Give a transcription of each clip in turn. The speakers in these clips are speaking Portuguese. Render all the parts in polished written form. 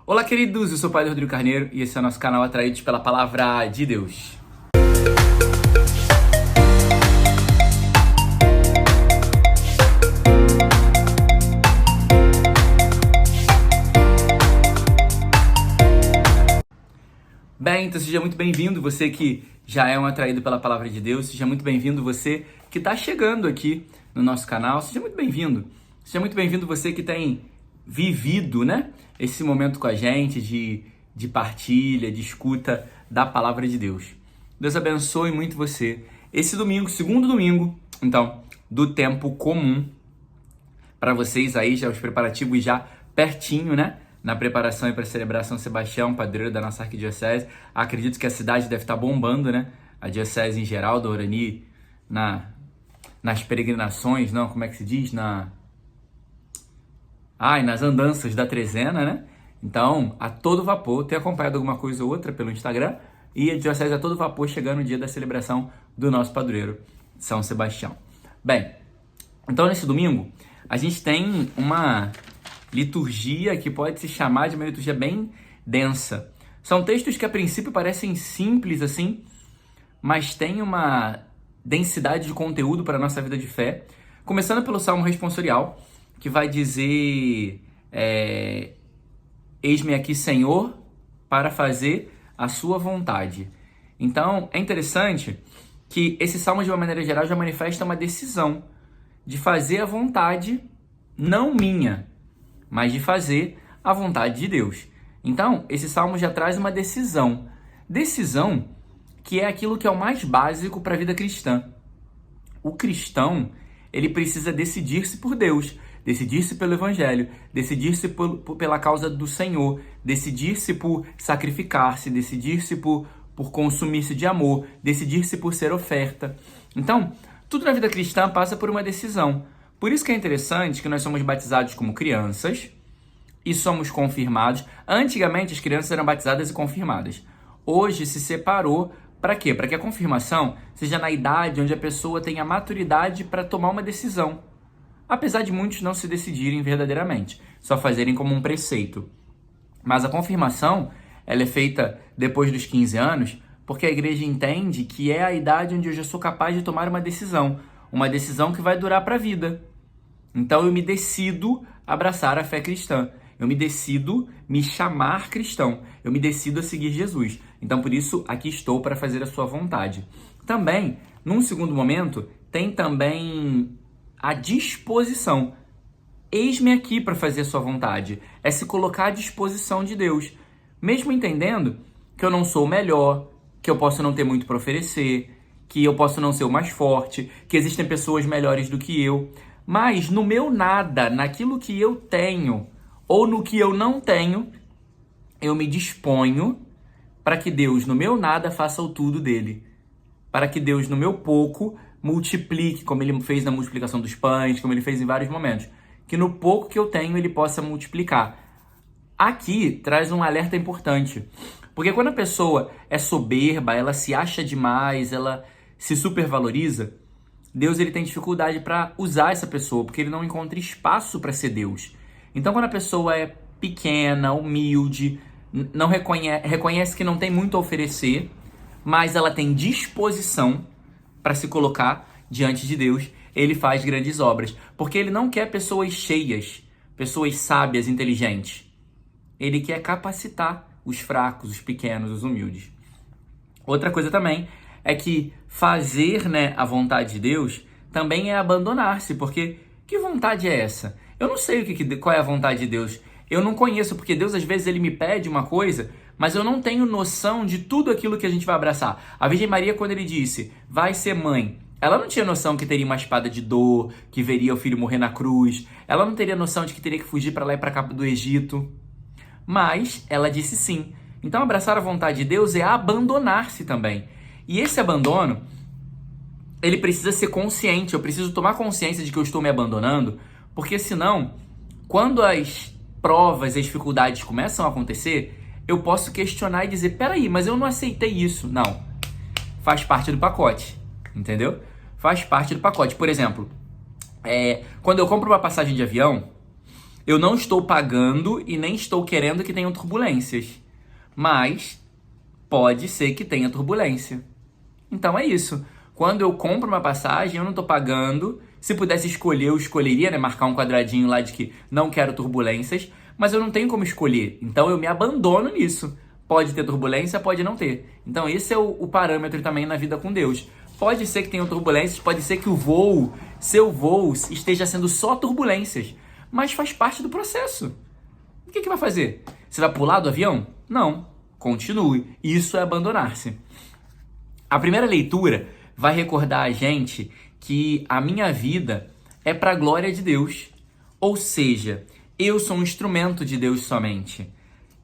Olá, queridos, eu sou o Padre Rodrigo Carneiro e esse é o nosso canal Atraídos pela Palavra de Deus. Bem, então seja muito bem-vindo, você que já é um atraído pela Palavra de Deus, seja muito bem-vindo você que está chegando aqui no nosso canal, seja muito bem-vindo. Seja muito bem-vindo você que tem vivido, né, esse momento com a gente de partilha, de escuta da Palavra de Deus. Deus abençoe muito você. Esse domingo, segundo domingo, então, do tempo comum, para vocês aí, já os preparativos já pertinho, né? Na preparação para celebrar São Sebastião, padroeiro da nossa arquidiocese. Acredito que a cidade deve estar bombando, né? A diocese em geral da Orani, nas peregrinações, não, como é que se diz? Nas andanças da trezena, né? Então, a todo vapor, tenho acompanhado alguma coisa ou outra pelo Instagram, e a diocese a todo vapor chegando no dia da celebração do nosso padroeiro, São Sebastião. Bem, então nesse domingo, a gente tem uma liturgia que pode se chamar de uma liturgia bem densa. São textos que a princípio parecem simples assim, mas tem uma densidade de conteúdo para a nossa vida de fé. Começando pelo Salmo responsorial, que vai dizer: eis-me aqui, Senhor, para fazer a sua vontade. Então, é interessante que esse salmo, de uma maneira geral, já manifesta uma decisão de fazer a vontade, não minha, mas de fazer a vontade de Deus. Então, esse salmo já traz uma decisão. Decisão que é aquilo que é o mais básico para a vida cristã. O cristão, ele precisa decidir-se por Deus, decidir-se pelo Evangelho, decidir-se pela causa do Senhor, decidir-se por sacrificar-se, decidir-se por consumir-se de amor, decidir-se por ser oferta. Então, tudo na vida cristã passa por uma decisão. Por isso que é interessante que nós somos batizados como crianças e somos confirmados. Antigamente as crianças eram batizadas e confirmadas. Hoje se separou para quê? Para que a confirmação seja na idade onde a pessoa tem a maturidade para tomar uma decisão. Apesar de muitos não se decidirem verdadeiramente, só fazerem como um preceito. Mas a confirmação, ela é feita depois dos 15 anos, porque a igreja entende que é a idade onde eu já sou capaz de tomar uma decisão que vai durar para a vida. Então eu me decido abraçar a fé cristã, eu me decido me chamar cristão, eu me decido a seguir Jesus. Então por isso aqui estou para fazer a sua vontade. Também, num segundo momento, tem também a disposição. Eis-me aqui para fazer a sua vontade. É se colocar à disposição de Deus. Mesmo entendendo que eu não sou o melhor, que eu posso não ter muito para oferecer, que eu posso não ser o mais forte, que existem pessoas melhores do que eu. Mas no meu nada, naquilo que eu tenho ou no que eu não tenho, eu me disponho para que Deus no meu nada faça o tudo dele. Para que Deus no meu pouco multiplique, como ele fez na multiplicação dos pães, como ele fez em vários momentos. Que no pouco que eu tenho ele possa multiplicar. Aqui traz um alerta importante. Porque quando a pessoa é soberba, ela se acha demais, ela se supervaloriza, Deus ele tem dificuldade para usar essa pessoa, porque ele não encontra espaço para ser Deus. Então quando a pessoa é pequena, humilde, não reconhece que não tem muito a oferecer, mas ela tem disposição para se colocar diante de Deus, ele faz grandes obras. Porque ele não quer pessoas cheias, pessoas sábias, inteligentes. Ele quer capacitar os fracos, os pequenos, os humildes. Outra coisa também é que fazer, né, a vontade de Deus também é abandonar-se, porque que vontade é essa? Eu não sei qual é a vontade de Deus. Eu não conheço, porque Deus às vezes ele me pede uma coisa, mas eu não tenho noção de tudo aquilo que a gente vai abraçar. A Virgem Maria, quando ele disse, vai ser mãe, ela não tinha noção que teria uma espada de dor, que veria o filho morrer na cruz. Ela não teria noção de que teria que fugir para lá e para cá do Egito. Mas ela disse sim. Então abraçar a vontade de Deus é abandonar-se também. E esse abandono, ele precisa ser consciente. Eu preciso tomar consciência de que eu estou me abandonando, porque senão, quando as provas, as dificuldades começam a acontecer, eu posso questionar e dizer, peraí, mas eu não aceitei isso. Não, faz parte do pacote, entendeu? Faz parte do pacote. Por exemplo, quando eu compro uma passagem de avião, Eu não estou pagando e nem estou querendo que tenham turbulências, mas pode ser que tenha turbulência. Então é isso. Quando eu compro uma passagem, eu não estou pagando. Se pudesse escolher, eu escolheria, né? Marcar um quadradinho lá de que não quero turbulências, mas eu não tenho como escolher. Então eu me abandono nisso. Pode ter turbulência, pode não ter. Então esse é o parâmetro também na vida com Deus. Pode ser que tenha turbulências, pode ser que seu voo esteja sendo só turbulências, mas faz parte do processo. O que vai fazer? Você vai pular do avião? Não. Continue. Isso é abandonar-se. A primeira leitura vai recordar a gente que a minha vida é para a glória de Deus. Ou seja, eu sou um instrumento de Deus somente.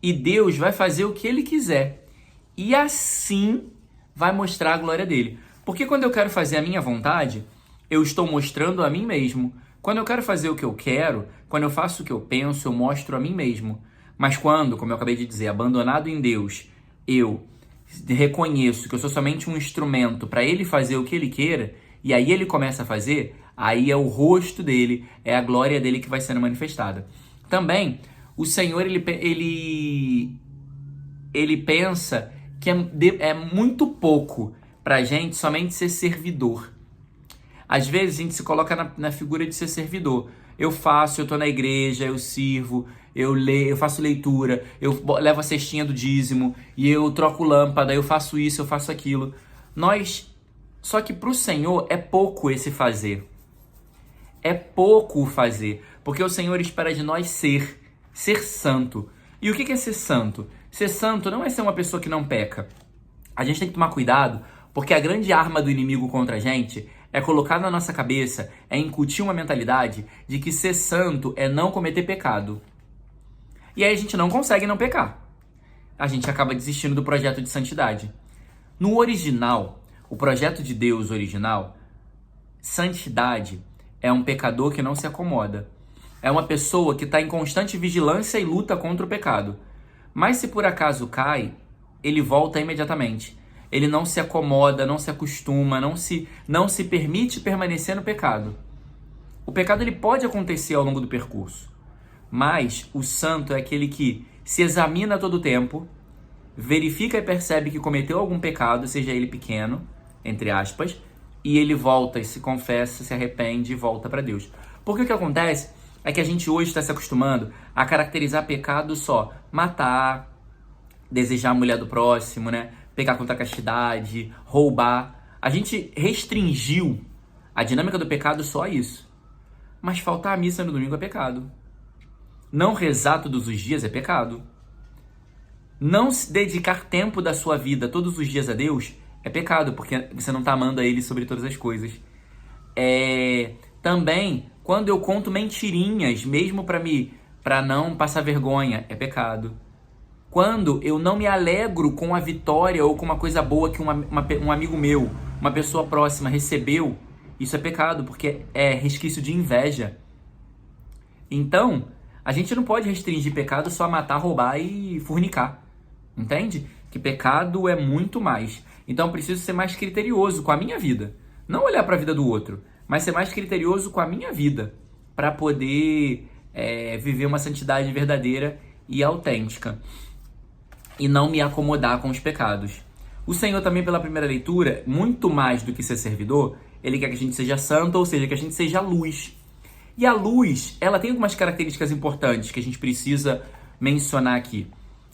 E Deus vai fazer o que Ele quiser. E assim vai mostrar a glória dele. Porque quando eu quero fazer a minha vontade, eu estou mostrando a mim mesmo. Quando eu quero fazer o que eu quero, quando eu faço o que eu penso, eu mostro a mim mesmo. Mas quando, como eu acabei de dizer, abandonado em Deus, eu reconheço que eu sou somente um instrumento para Ele fazer o que Ele queira, e aí Ele começa a fazer, aí é o rosto dele, é a glória dele que vai sendo manifestada. Também, o Senhor, ele pensa que é muito pouco pra gente somente ser servidor. Às vezes a gente se coloca na figura de ser servidor. Eu tô na igreja, eu sirvo, eu leio, eu faço leitura, eu levo a cestinha do dízimo, e eu troco lâmpada, eu faço isso, eu faço aquilo. Só que pro Senhor é pouco esse fazer. É pouco o fazer, porque o Senhor espera de nós ser santo. E o que é ser santo? Ser santo não é ser uma pessoa que não peca. A gente tem que tomar cuidado, porque a grande arma do inimigo contra a gente é colocar na nossa cabeça, é incutir uma mentalidade de que ser santo é não cometer pecado. E aí a gente não consegue não pecar. A gente acaba desistindo do projeto de santidade. No original, o projeto de Deus original, santidade é um pecador que não se acomoda. É uma pessoa que está em constante vigilância e luta contra o pecado. Mas se por acaso cai, ele volta imediatamente. Ele não se acomoda, não se acostuma, não se permite permanecer no pecado. O pecado ele pode acontecer ao longo do percurso. Mas o santo é aquele que se examina a todo tempo, verifica e percebe que cometeu algum pecado, seja ele pequeno, entre aspas, e ele volta e se confessa, se arrepende e volta para Deus. Porque o que acontece é que a gente hoje está se acostumando a caracterizar pecado só matar, desejar a mulher do próximo, né? Pecar contra a castidade, roubar. A gente restringiu a dinâmica do pecado só a isso. Mas faltar a missa no domingo é pecado. Não rezar todos os dias é pecado. Não se dedicar tempo da sua vida todos os dias a Deus é pecado, porque você não está amando a Ele sobre todas as coisas. Também, quando eu conto mentirinhas, mesmo para não passar vergonha, é pecado. Quando eu não me alegro com a vitória ou com uma coisa boa que um amigo meu, uma pessoa próxima recebeu, isso é pecado, porque é resquício de inveja. Então, a gente não pode restringir pecado só a matar, roubar e fornicar. Entende? Que pecado é muito mais. Então, eu preciso ser mais criterioso com a minha vida. Não olhar para a vida do outro, mas ser mais criterioso com a minha vida para poder viver uma santidade verdadeira e autêntica. E não me acomodar com os pecados. O Senhor também, pela primeira leitura, muito mais do que ser servidor, Ele quer que a gente seja santo, ou seja, que a gente seja luz. E a luz, ela tem algumas características importantes que a gente precisa mencionar aqui.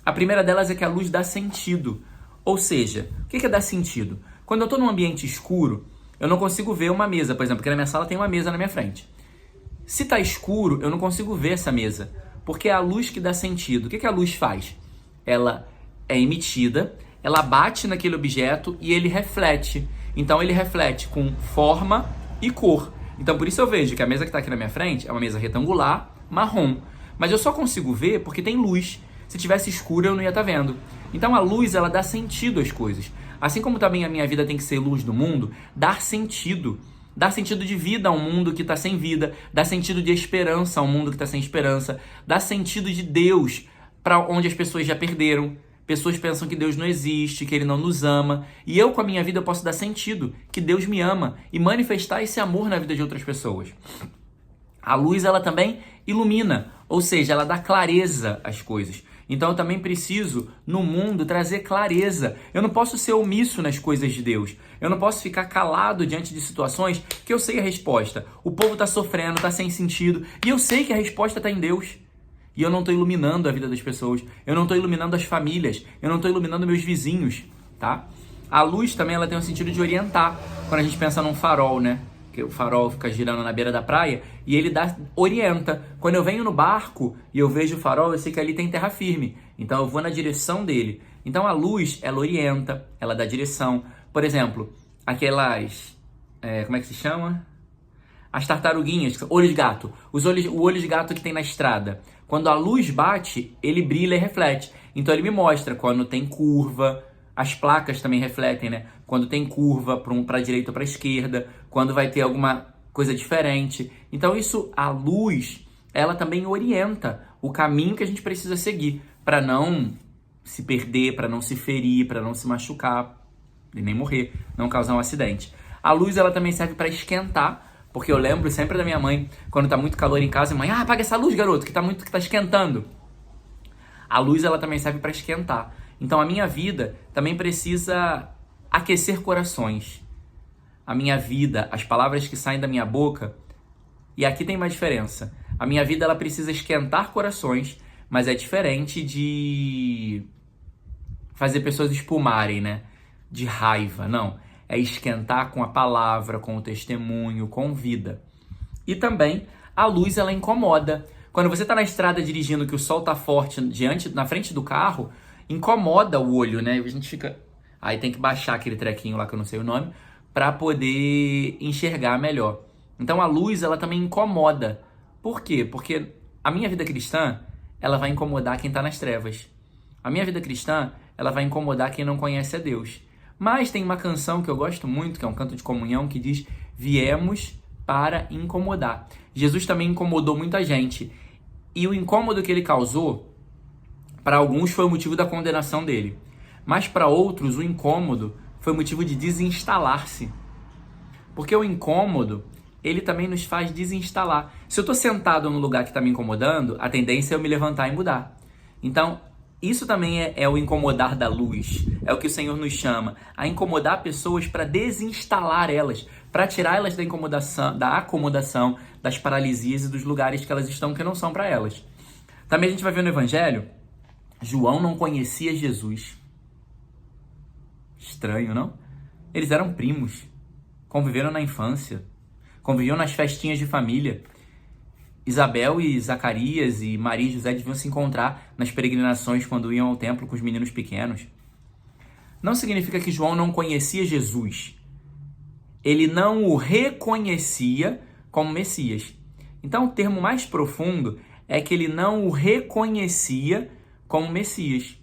A primeira delas é que a luz dá sentido. Ou seja, o que é dar sentido? Quando eu estou num ambiente escuro, eu não consigo ver uma mesa, por exemplo, porque na minha sala tem uma mesa na minha frente. Se está escuro, eu não consigo ver essa mesa, porque é a luz que dá sentido. O que a luz faz? Ela é emitida, ela bate naquele objeto e ele reflete. Então ele reflete com forma e cor. Então por isso eu vejo que a mesa que está aqui na minha frente é uma mesa retangular, marrom. Mas eu só consigo ver porque tem luz. Se tivesse escuro eu não ia estar vendo. Então a luz, ela dá sentido às coisas. Assim como também a minha vida tem que ser luz do mundo, dar sentido. Dar sentido de vida a um mundo que está sem vida. Dar sentido de esperança a um mundo que está sem esperança. Dar sentido de Deus para onde as pessoas já perderam. Pessoas pensam que Deus não existe, que Ele não nos ama. E eu, com a minha vida, eu posso dar sentido que Deus me ama e manifestar esse amor na vida de outras pessoas. A luz, ela também ilumina. Ou seja, ela dá clareza às coisas. Então eu também preciso, no mundo, trazer clareza. Eu não posso ser omisso nas coisas de Deus. Eu não posso ficar calado diante de situações que eu sei a resposta. O povo está sofrendo, está sem sentido. E eu sei que a resposta está em Deus. E eu não estou iluminando a vida das pessoas. Eu não estou iluminando as famílias. Eu não estou iluminando meus vizinhos, tá? A luz também ela tem um sentido de orientar. Quando a gente pensa num farol, né? Que o farol fica girando na beira da praia e ele orienta. Quando eu venho no barco e eu vejo o farol, eu sei que ali tem terra firme. Então eu vou na direção dele. Então a luz, ela orienta, ela dá direção. Por exemplo, aquelas... como é que se chama? As tartaruguinhas, olho de gato. O olho de gato que tem na estrada. Quando a luz bate, ele brilha e reflete. Então ele me mostra quando tem curva. As placas também refletem, né? Quando tem curva para a direita ou para a esquerda, quando vai ter alguma coisa diferente. Então isso, a luz, ela também orienta o caminho que a gente precisa seguir para não se perder, para não se ferir, para não se machucar e nem morrer, não causar um acidente. A luz, ela também serve para esquentar, porque eu lembro sempre da minha mãe, quando tá muito calor em casa, mãe, apaga essa luz, garoto, que tá esquentando. A luz, ela também serve para esquentar. Então a minha vida também precisa aquecer corações. A minha vida, as palavras que saem da minha boca, e aqui tem uma diferença. A minha vida ela precisa esquentar corações, mas é diferente de fazer pessoas espumarem, né? De raiva, não. É esquentar com a palavra, com o testemunho, com vida. E também a luz ela incomoda. Quando você está na estrada dirigindo que o sol tá forte na frente do carro, incomoda o olho, né? A gente fica... Aí tem que baixar aquele trequinho lá que eu não sei o nome, para poder enxergar melhor. Então a luz, ela também incomoda. Por quê? Porque a minha vida cristã, ela vai incomodar quem está nas trevas. A minha vida cristã, ela vai incomodar quem não conhece a Deus. Mas tem uma canção que eu gosto muito, que é um canto de comunhão, que diz: viemos para incomodar. Jesus também incomodou muita gente. E o incômodo que ele causou, para alguns foi o motivo da condenação dele. Mas para outros, o incômodo foi motivo de desinstalar-se. Porque o incômodo, ele também nos faz desinstalar. Se eu estou sentado no lugar que está me incomodando, a tendência é eu me levantar e mudar. Então, isso também é o incomodar da luz. É o que o Senhor nos chama. A incomodar pessoas para desinstalar elas. Para tirar elas da acomodação, das paralisias e dos lugares que elas estão que não são para elas. Também a gente vai ver no Evangelho, João não conhecia Jesus. Estranho, não? Eles eram primos, conviveram na infância, conviviam nas festinhas de família. Isabel e Zacarias e Maria e José deviam se encontrar nas peregrinações quando iam ao templo com os meninos pequenos. Não significa que João não conhecia Jesus. Ele não o reconhecia como Messias. Então o termo mais profundo é que ele não o reconhecia como Messias.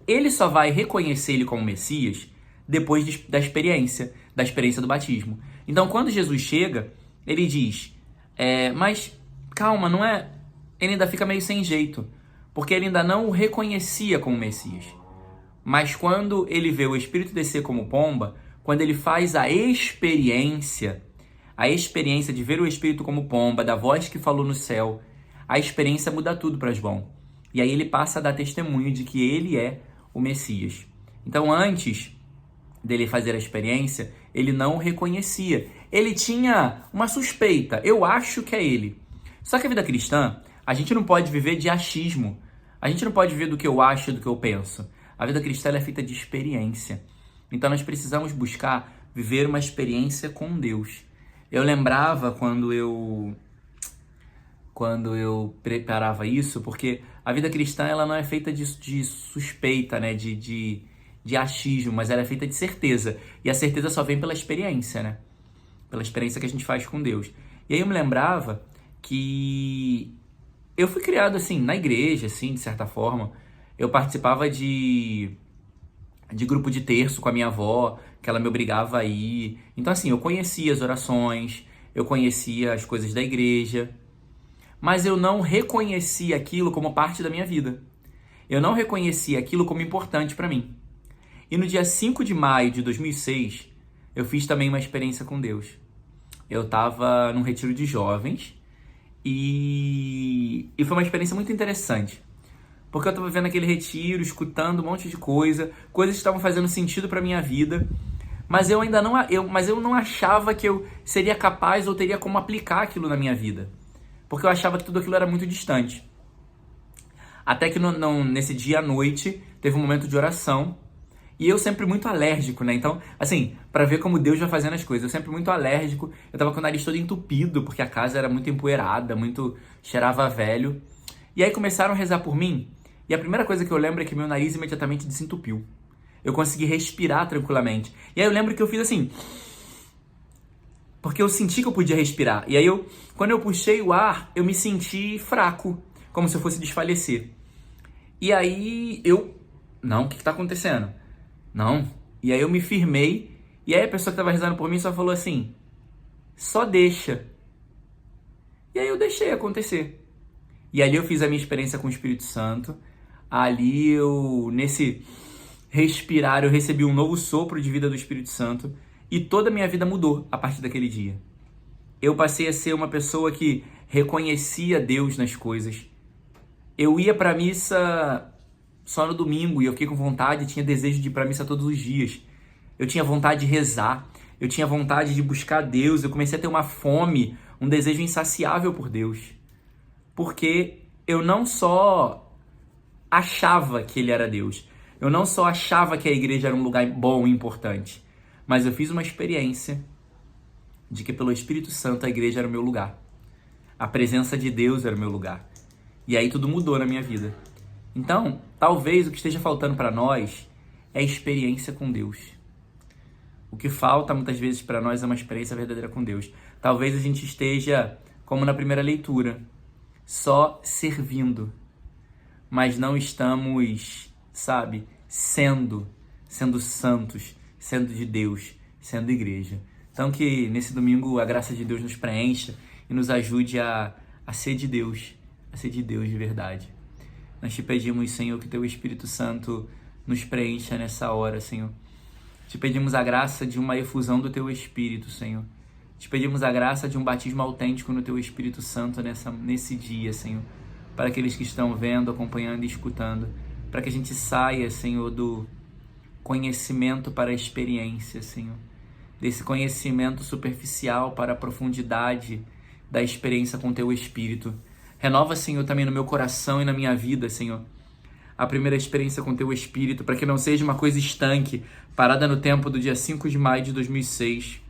Ele só vai reconhecer ele como Messias depois da experiência do batismo. Então, quando Jesus chega, ele diz, mas calma, não é... Ele ainda fica meio sem jeito, porque ele ainda não o reconhecia como Messias. Mas quando ele vê o Espírito descer como pomba, quando ele faz a experiência de ver o Espírito como pomba, da voz que falou no céu, a experiência muda tudo para João. E aí ele passa a dar testemunho de que ele é o Messias. Então, antes dele fazer a experiência, ele não o reconhecia. Ele tinha uma suspeita. Eu acho que é ele. Só que a vida cristã, a gente não pode viver de achismo. A gente não pode viver do que eu acho, do que eu penso. A vida cristã ela é feita de experiência. Então, nós precisamos buscar viver uma experiência com Deus. Eu lembrava quando eu preparava isso, porque a vida cristã ela não é feita de suspeita, né? de achismo, mas ela é feita de certeza. E a certeza só vem pela experiência, né? Pela experiência que a gente faz com Deus. E aí eu me lembrava que eu fui criado assim, na igreja, assim, de certa forma. Eu participava de grupo de terço com a minha avó, que ela me obrigava a ir. Então assim, eu conhecia as orações, eu conhecia as coisas da igreja, mas eu não reconhecia aquilo como parte da minha vida. Eu não reconhecia aquilo como importante para mim. E no dia 5 de maio de 2006, eu fiz também uma experiência com Deus. Eu estava num retiro de jovens E foi uma experiência muito interessante. Porque eu estava vendo aquele retiro, escutando um monte de coisas que estavam fazendo sentido para minha vida, mas eu ainda não achava que eu seria capaz ou teria como aplicar aquilo na minha vida. Porque eu achava que tudo aquilo era muito distante. Até que nesse dia à noite, teve um momento de oração. E eu sempre muito alérgico, né? Então, assim, pra ver como Deus vai fazendo as coisas. Eu sempre muito alérgico. Eu tava com o nariz todo entupido, porque a casa era muito empoeirada, cheirava a velho. E aí começaram a rezar por mim. E a primeira coisa que eu lembro é que meu nariz imediatamente desentupiu. Eu consegui respirar tranquilamente. E aí eu lembro que eu fiz assim... Porque eu senti que eu podia respirar. E aí, quando eu puxei o ar, eu me senti fraco. Como se eu fosse desfalecer. E aí, Não, o que tá acontecendo? Não. E aí eu me firmei. E aí a pessoa que tava rezando por mim só falou assim... Só deixa. E aí eu deixei acontecer. E ali eu fiz a minha experiência com o Espírito Santo. Ali nesse respirar, eu recebi um novo sopro de vida do Espírito Santo. E toda a minha vida mudou a partir daquele dia. Eu passei a ser uma pessoa que reconhecia Deus nas coisas. Eu ia pra missa só no domingo e eu fiquei com vontade, tinha desejo de ir pra missa todos os dias. Eu tinha vontade de rezar, eu tinha vontade de buscar Deus, eu comecei a ter uma fome, um desejo insaciável por Deus. Porque eu não só achava que Ele era Deus, eu não só achava que a igreja era um lugar bom e importante, mas eu fiz uma experiência de que pelo Espírito Santo a igreja era o meu lugar. A presença de Deus era o meu lugar. E aí tudo mudou na minha vida. Então, talvez o que esteja faltando para nós é experiência com Deus. O que falta muitas vezes para nós é uma experiência verdadeira com Deus. Talvez a gente esteja, como na primeira leitura, só servindo, mas não estamos, sendo santos, sendo de Deus, sendo igreja. Então que nesse domingo a graça de Deus nos preencha e nos ajude a ser de Deus, a ser de Deus de verdade. Nós te pedimos, Senhor, que Teu Espírito Santo nos preencha nessa hora, Senhor. Te pedimos a graça de uma efusão do Teu Espírito, Senhor. Te pedimos a graça de um batismo autêntico no Teu Espírito Santo nesse dia, Senhor. Para aqueles que estão vendo, acompanhando e escutando. Para que a gente saia, Senhor, do conhecimento para a experiência, Senhor. Desse conhecimento superficial para a profundidade da experiência com Teu Espírito. Renova, Senhor, também no meu coração e na minha vida, Senhor, a primeira experiência com Teu Espírito, para que não seja uma coisa estanque, parada no tempo do dia 5 de maio de 2006,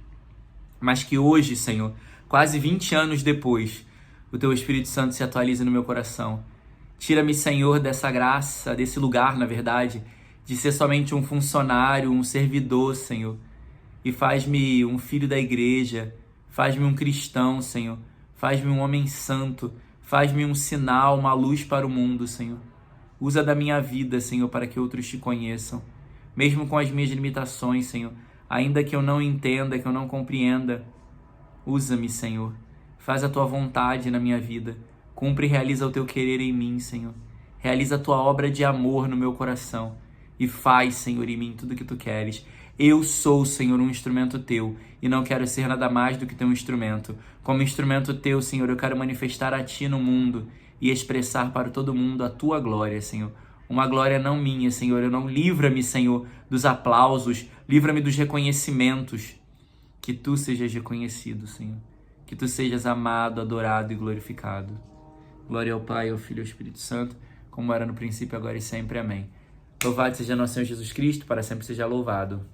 mas que hoje, Senhor, quase 20 anos depois, o Teu Espírito Santo se atualize no meu coração. Tira-me, Senhor, dessa graça, desse lugar, na verdade, de ser somente um funcionário, um servidor, Senhor, e faz-me um filho da igreja, faz-me um cristão, Senhor, faz-me um homem santo, faz-me um sinal, uma luz para o mundo, Senhor. Usa da minha vida, Senhor, para que outros te conheçam. Mesmo com as minhas limitações, Senhor. Ainda que eu não entenda, que eu não compreenda. Usa-me, Senhor. Faz a Tua vontade na minha vida. Cumpre e realiza o Teu querer em mim, Senhor. Realiza a Tua obra de amor no meu coração. E faz, Senhor, em mim tudo o que Tu queres. Eu sou, Senhor, um instrumento Teu e não quero ser nada mais do que Teu instrumento. Como instrumento Teu, Senhor, eu quero manifestar a Ti no mundo e expressar para todo mundo a Tua glória, Senhor. Uma glória não minha, Senhor. Eu não livra-me, Senhor, dos aplausos, livra-me dos reconhecimentos. Que Tu sejas reconhecido, Senhor. Que Tu sejas amado, adorado e glorificado. Glória ao Pai, ao Filho e ao Espírito Santo, como era no princípio, agora e sempre. Amém. Louvado seja nosso Senhor Jesus Cristo, para sempre seja louvado.